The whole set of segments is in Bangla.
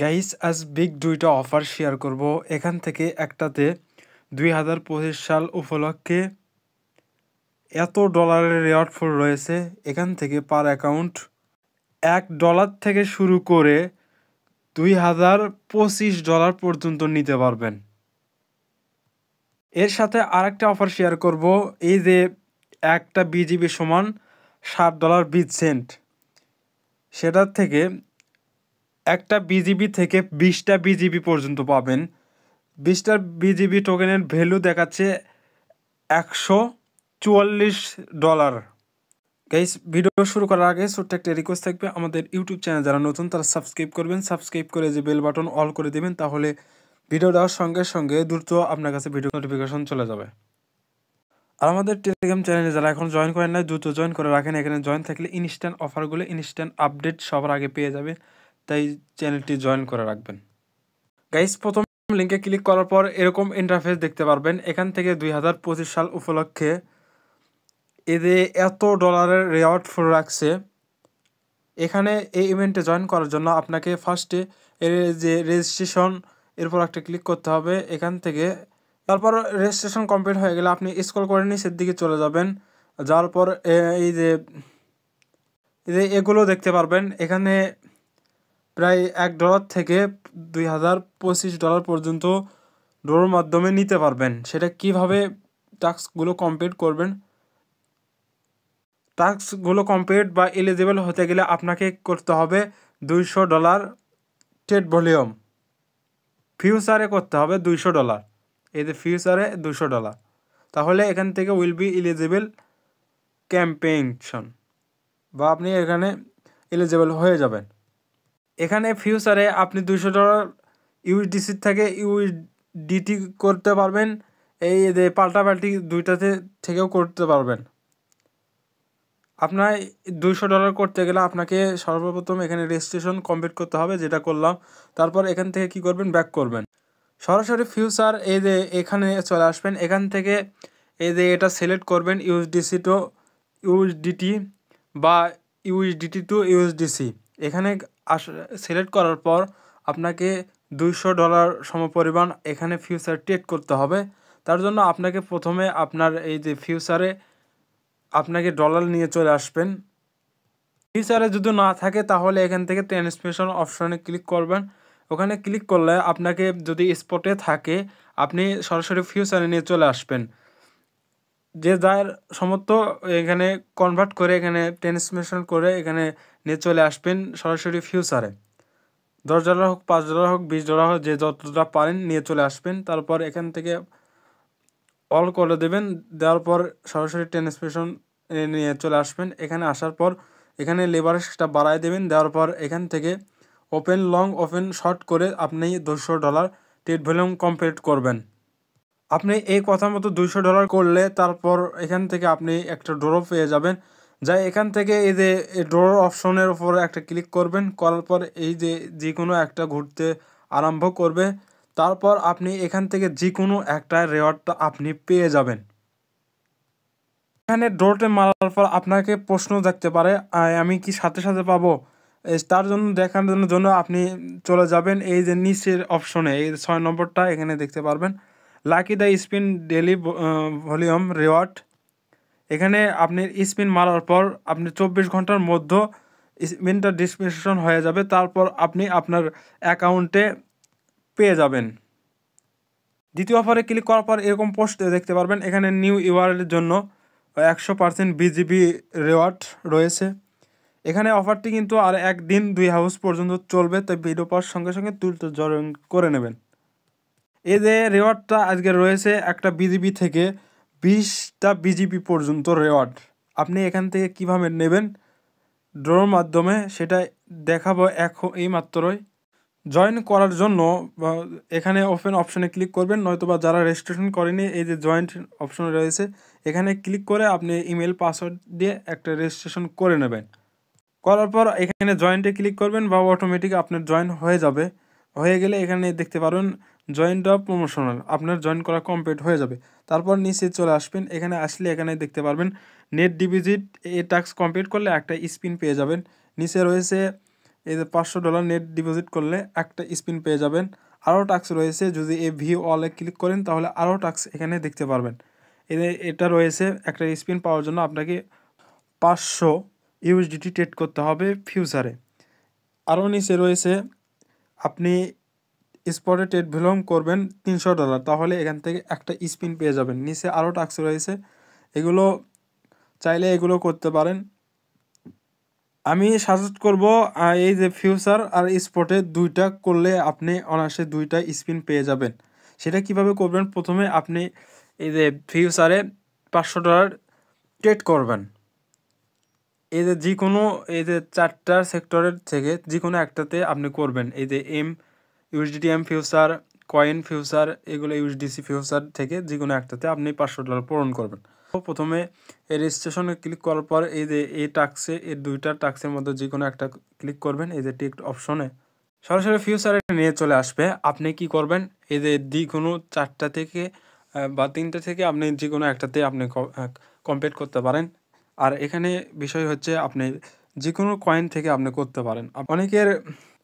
গাইস আজ বিগ দুইটা অফার শেয়ার করব। এখান থেকে একটাতে 2025 সাল উপলক্ষে এত ডলারের রেওয়ার্ড ফুল রয়েছে। এখান থেকে পার অ্যাকাউন্ট $1 থেকে শুরু করে $2025 পর্যন্ত নিতে পারবেন। এর সাথে আরেকটা অফার শেয়ার করব, এই যে একটা বিজিবি সমান $7.20, সেটার থেকে একটা বিজিবি থেকে 20টা বিজিবি পর্যন্ত পাবেন। 20টা বিজিবি টোকেনের ভ্যালু দেখাচ্ছে $144। গাইস, ভিডিও শুরু করার আগে ছোট্ট একটা রিকোয়েস্ট থাকবে, আমাদের ইউটিউব চ্যানেল যারা নতুন তারা সাবস্ক্রাইব করবেন, সাবস্ক্রাইব করে যে বেল বাটন অল করে দেবেন, তাহলে ভিডিও দেওয়ার সঙ্গে সঙ্গে দ্রুত আপনার কাছে ভিডিও নোটিফিকেশন চলে যাবে। আর আমাদের টেলিগ্রাম চ্যানেলে যারা এখন জয়েন করেন না, দ্রুত জয়েন করে রাখেন। এখানে জয়েন থাকলে ইনস্ট্যান্ট অফারগুলো, ইনস্ট্যান্ট আপডেট সবার আগে পেয়ে যাবে, তাই চ্যানেলটি জয়েন করে রাখবেন। গাইস, প্রথম লিঙ্কে ক্লিক করার পর এরকম ইন্টারফেস দেখতে পারবেন। এখান থেকে 2025 সাল উপলক্ষে এদের এত ডলারের রেওয়ার্ড ফুল রাখছে। এখানে এই ইভেন্টে জয়েন করার জন্য আপনাকে ফার্স্টে এর যে রেজিস্ট্রেশন, এরপর একটা ক্লিক করতে হবে। এখান থেকে তারপর রেজিস্ট্রেশন কমপ্লিট হয়ে গেলে আপনি স্ক্রল করে নিচের দিকে চলে যাবেন। যাওয়ার পর এই যে এগুলো দেখতে পারবেন। এখানে প্রায় $1 থেকে $2025 পর্যন্ত ড্রোর মাধ্যমে নিতে পারবেন। সেটা কিভাবে টাস্কগুলো কমপ্লিট করবেন, টাস্কগুলো কমপ্লিট বা এলিজিবল হতে গেলে আপনাকে করতে হবে $200 ট্রেড ভলিউম। ফিউচারে করতে হবে $200, এই যে ফিউচারে $200, তাহলে এখান থেকে উইল বি এলিজিবল ক্যাম্পেইনশন, বা আপনি এখানে এলিজিবল হয়ে যাবেন। এখানে ফিউচারে আপনি $200 ইউএসডিসি থেকে ইউএসডিটি করতে পারবেন। এই যে পাল্টাপাল্টি দুইটাতে থেকেও করতে পারবেন। আপনার $200 করতে গেলে আপনাকে সর্বপ্রথম এখানে রেজিস্ট্রেশন কমপ্লিট করতে হবে, যেটা করলাম। তারপর এখান থেকে কি করবেন, ব্যাক করবেন, সরাসরি ফিউচার এই যে এখানে চলে আসবেন। এখান থেকে এই যে এটা সিলেক্ট করবেন, ইউএসডিসি টু ইউএসডিটি বা ইউএসডিটি টু ইউএসডিসি। এখানে সিলেক্ট করার পর আপনাকে $200 সমপরিমাণ এখানে ফিউচার ট্রেড করতে হবে। তার জন্য আপনাকে প্রথমে আপনার এই যে ফিউচারে আপনাকে ডলার নিয়ে চলে আসবেন। ফিউচারে যদি না থাকে তাহলে এখান থেকে ট্রান্সমিশন অপশনে ক্লিক করবেন। ওখানে ক্লিক করলে আপনাকে যদি স্পটে থাকে আপনি সরাসরি ফিউচারে নিয়ে চলে আসবেন। যে যার সমর্থ এখানে কনভার্ট করে এখানে ট্রান্সমিশন করে এখানে নিয়ে চলে আসবেন সরাসরি ফিউচারে। $10 হোক, $5 হোক, $20 হোক, যে যতটা পারেন নিয়ে চলে আসবেন। তারপর এখান থেকে অল করে দেবেন, দেওয়ার পর সরাসরি ট্রান্সমিশন নিয়ে চলে আসবেন। এখানে আসার পর এখানে লেভারেজটা বাড়ায় দেবেন, দেওয়ার পর এখান থেকে ওপেন লং ওপেন শর্ট করে আপনি $200 ট্রেড ভলিউম কমপ্লিট করবেন। আপনি এই কথা মতো $200 করলে তারপর এখান থেকে আপনি একটা ড্র পেয়ে যাবেন। যাই এখান থেকে এই যে ড্র অপশনের উপর একটা ক্লিক করবেন, করার পর এই যে কোনো একটা ঘুরতে আরম্ভ করবে। তারপর আপনি এখান থেকে যে কোনো একটা রেওয়ার্ডটা আপনি পেয়ে যাবেন। এখানে ড্রতে মারার পর আপনাকে প্রশ্ন দেখতে পারে, আমি কি সাথে সাথে পাবো? তার জন্য দেখানোর জন্য আপনি চলে যাবেন এই যে নিচের অপশনে, এই 6 নম্বরটা এখানে দেখতে পারবেন, lucky the spin daily volume reward. এখানে আপনি স্পিন মারার পর আপনি 24 ঘন্টার মধ্যে স্পিনটা ডিসমিশন হয়ে যাবে। তারপর আপনি আপনার অ্যাকাউন্টে পেয়ে যাবেন। দ্বিতীয় অফারে ক্লিক করার পর এরকম পোস্ট দেখতে পারবেন। এখানে নিউ ইউআরএলের জন্য 100% বিজিবি রেওয়ার্ড রয়েছে। এখানে অফারটি কিন্তু আর একদিন 2 হাউস পর্যন্ত চলবে, তাই ভিডিও পাওয়ার সঙ্গে সঙ্গে তুলতে জয়েন করে নেবেন। এই যে রেওয়ার্ডটা আজকে রয়েছে একটা বিজিবি থেকে 20টা বিজিবি পর্যন্ত রেওয়ার্ড। আপনি এখান থেকে কিভাবে নেবেন ড্রোর মাধ্যমে সেটা দেখাবো এই মাত্রই। জয়েন করার জন্য এখানে ওপেন অপশনে ক্লিক করবেন, নয়তোবা যারা রেজিস্ট্রেশন করেনি এই যে জয়েন্ট অপশন রয়েছে এখানে ক্লিক করে আপনি ইমেল পাসওয়ার্ড দিয়ে একটা রেজিস্ট্রেশন করে নেবেন। করার পর এখানে জয়েন্টে ক্লিক করবেন বা অটোমেটিক আপনার জয়েন হয়ে যাবে। হয়ে গেলে এখানে দেখতে পারবেন জয়েন্ট অফ প্রমোশনাল, আপনার জয়েন করা কমপ্লিট হয়ে যাবে। তারপর নিচে চলে আসবেন, এখানে আসলে এখানে দেখতে পারবেন নেট ডিপোজিট, এই টাস্ক কমপ্লিট করলে একটা স্পিন পেয়ে যাবেন। নিচে রয়েছে এই যে $500 নেট ডিপোজিট করলে একটা স্পিন পেয়ে যাবেন। আরও টাস্ক রয়েছে, যদি এই ভিউ অলে ক্লিক করেন তাহলে আরও টাস্ক এখানে দেখতে পারবেন। এটা রয়েছে একটা স্পিন পাওয়ার জন্য আপনাকে 500 ইউএসডিটি ট্রেড করতে হবে ফিউচারে। আরও নিচে রয়েছে আপনি স্পটে ট্রেড ভ্যালুম করবেন $300, তাহলে এখান থেকে একটা স্পিন পেয়ে যাবেন। নিচে আরও টাস্ক রয়েছে, এগুলো চাইলে এগুলো করতে পারেন। আমি সাজেস্ট করব এই যে ফিউচার আর স্পটে দুইটা করলে আপনি অনায়াসে দুইটা স্পিন পেয়ে যাবেন। সেটা কিভাবে করবেন, প্রথমে আপনি এই যে ফিউচারে $500 ট্রেড করবেন। এই যে এই যে 4টা সেক্টরের থেকে যে কোনো একটাতে আপনি করবেন। এই যে ইউএসডিটি ফিউচার, কয়েন ফিউচার, এগুলো ইউএসডিসি ফিউচার থেকে যে কোনো একটাতে আপনি $500 পূরণ করবেন। প্রথমে এই রেজিস্ট্রেশনে ক্লিক করার পর এই যে এই দুইটা টাস্কের মধ্যে যে কোনো একটা ক্লিক করবেন। এই যে টিক অপশনে সরাসরি ফিউচারে নিয়ে চলে আসবে। আপনি কি করবেন, এই যে কোনো 4টা থেকে বা 3টা থেকে আপনি যে কোনো একটাতে আপনি কমপ্লিট করতে পারেন। আর এখানে বিষয় হচ্ছে আপনি যে কোনো কয়েন থেকে আপনি করতে পারেন।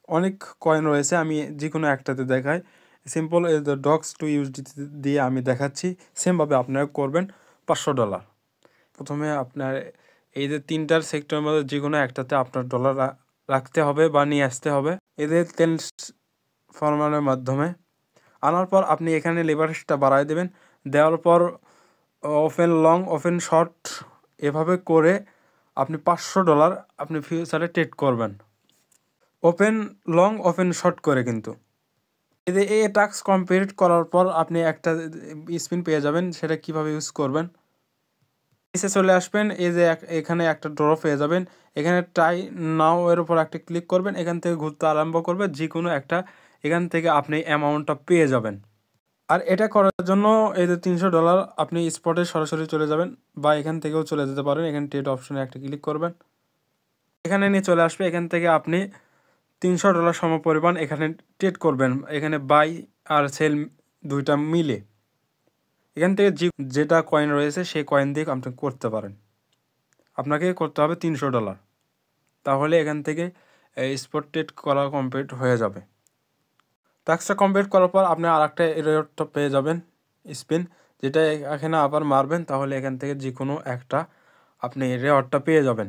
অনেক কয়েন রয়েছে, আমি যে কোনো একটাতে দেখাই। সিম্পল ডক্স টু ইউএসডিটি দিয়ে আমি দেখাচ্ছি, সেমভাবে আপনারা করবেন। $500 প্রথমে আপনার এই যে 3টার সেক্টরের মধ্যে যে কোনো একটাতে আপনার ডলার রাখতে হবে বা নিয়ে আসতে হবে এদের তেল ফরমানের মাধ্যমে। আনার পর আপনি এখানে লেভারেজটা বাড়ায় দেবেন। দেওয়ার পর ওপেন লং, ওপেন শর্ট এভাবে করে আপনি $500 আপনি ফিউচারে ট্রেড করবেন, ওপেন লং ওপেন শর্ট করে। কিন্তু এই টাস্ক কমপ্লিট করার পর আপনি একটা স্পিন পেয়ে যাবেন। সেটা কিভাবে ইউজ করবেন, নিচে চলে আসবেন। এই যে এখানে একটা ড্র পেয়ে যাবেন, এখানে ট্রাই নাও এর উপর একটা ক্লিক করবেন। এখান থেকে ঘুরতে আরম্ভ করবে, যে কোনো একটা এখান থেকে আপনি অ্যামাউন্টটা পেয়ে যাবেন। আর এটা করার জন্য এই যে $300 আপনি স্পটে সরাসরি চলে যাবেন বা এখান থেকেও চলে যেতে পারেন। এখানে ট্রেড অপশনে একটা ক্লিক করবেন, এখানে নিয়ে চলে আসবে। এখান থেকে আপনি $300 সমপরিমাণ এখানে ট্রেড করবেন। এখানে বাই আর সেল দুইটা মিলে এখান থেকে যেটা কয়েন রয়েছে সেই কয়েন দিয়ে আপনি করতে পারেন। আপনাকে করতে হবে $300, তাহলে এখান থেকে স্পট ট্রেড করা কমপ্লিট হয়ে যাবে। টাস্কটা কমপ্লিট করার পর আপনি আর একটা রেওয়ার্ডটা পেয়ে যাবেন স্পিন, যেটা এখানে আবার মারবেন, তাহলে এখান থেকে যে কোনো একটা আপনি রেওয়ার্ডটা পেয়ে যাবেন।